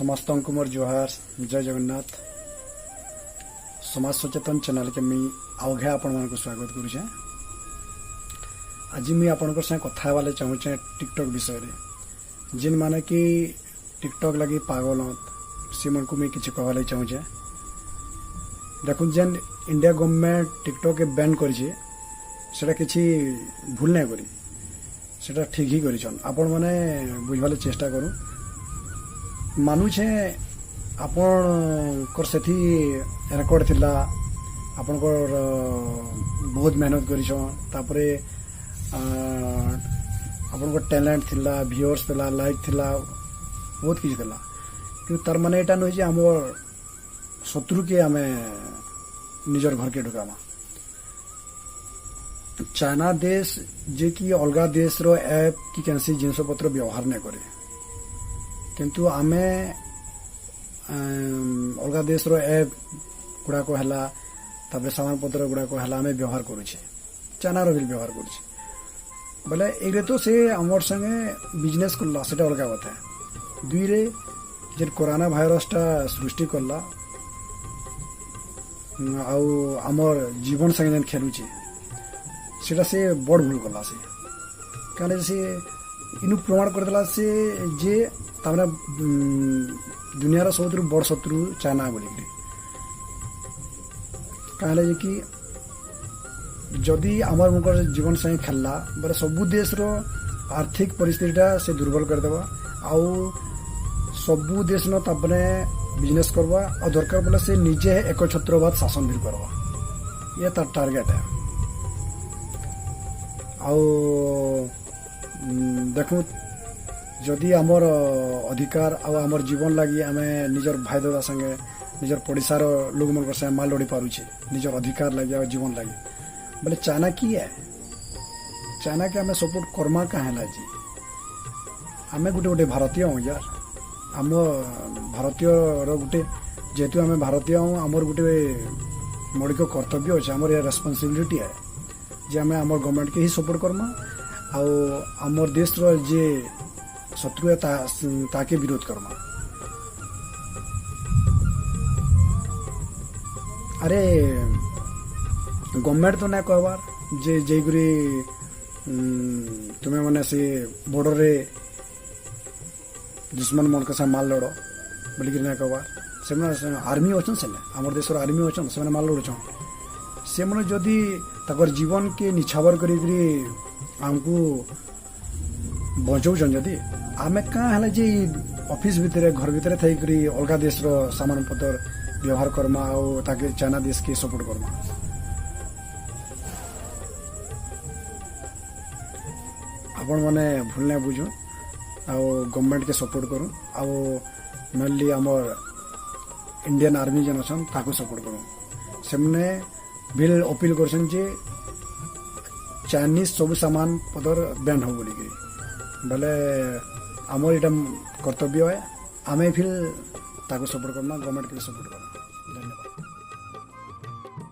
समस्त मोर जोहार जय जगन्नाथ समाज सचेतन चैनल के मुई आउघे आपण मान स्वागत करुचे। आज मुई आपण कथा वाले चाहूचे टिकटॉक विषय रे जिन माने कि टिकटॉक लगी पागल से मन को मुई किछि कहवाले चाहूचे। देखु जेन इंडिया गवर्नमेंट टिकटॉक के बैन करिछि सेटा किछि भूल नै करी सेटा ठीक ही करिछन। आपण माने बुझवाले चेष्टा करू मानुछे आपणकर सेठी रेकर्ड थिला आपणकर बहुत मेहनत करिछन तापरे आपणकर टैलेंट थिला व्यूअर्स थिला लाइक थिला बहुत किछ थिला कि तार माने एटा नै जे हमर शत्रु के हमें निजर घर के ढुकामा। चाइना देश जे कि अलगा देश रो ऐप कि कैंसी जिनस पत्र व्यवहार नै करे किंतु आमे अलगा देश रो ऐप गुड़ा को हला तापर सामान पत्र गुड़ा को हला आमे व्यवहार करूछे चाइना रो भी व्यवहार करूछे बोले एरे तो से हमर संगे बिजनेस करला सेटा अलगा बात है। दुई रे जे कोरोना वायरस टा सृष्टि करला आउ हमर जीवन संगे जेन खेलुछे सेटा से बड़ भूल करला से काले से इनु प्रमाण कर देला से जे तामरा दुनिया सब बड़ शत्रु चाइना बोली कहले जे कि जदि आमर मुकर जीवन संगे खेलला बोले सबू देश रो आर्थिक परिस्थिति से दुर्बल कर देबा आउ सबू देश न तापने बिजनेस करवा और दरकार बोले से निजे एक छत्रवाद शासन भी करवा ये तार टारगेट है। आउ देखु जदि आमर अधिकार आमर जीवन लगी आमे निजर भाई दादा संगे निजर पड़िशार लोग मन संगे माल लड़ी पारुछे निजर अधिकार लगी और जीवन लगी बोले चाइना की है चाइना के आमे सपोर्ट कर्मा कहेला जी आमे गुटे गुटे भारतीय हूँ यार आम भारतीय गोटे जेहेतु आमे भारतीय हूँ आमर गुटे मौलिक कर्तव्य अच्छे आमर यह रेस्पॉन्सिबिलिटी है जे आमे आमर गवर्नमेंट के ही सपोर्ट करमा आउ आमर देश रो जे शत्रु है ताके विरोध करमा। अरे गवर्नमेंट तो ना कहबार जे जेगुरी तुम्हें माने से बॉर्डर रे दुश्मन मन के माल लड़ बोलिक ना कहबार से आर्मी अच्छन से आमर देश आर्मी अच्छन से माल लड़ुछन से मैंने जदि तकर जीवन के निछावर करी आमको बचाऊन जदि आमे क्या है जे ऑफिस भितर घर भितर थी अलगा देश रो सामान पत्र व्यवहार करमा और ताके चाइना देश के सपोर्ट करमा। आपण माने भूल ना बुझु आउ गवर्नमेंट के सपोर्ट करूँ आउ मेनली आमर इंडियन आर्मी जन अच्छन ताको सपोर्ट करूँ से मैंने बिल अपील करछन जे चाइनीज सब सामान पत्र बैन हो बोली बोले आमर इटा कर्तव्य है आमे फिर ताको सपोर्ट करना गवर्नमेंट के सपोर्ट करना।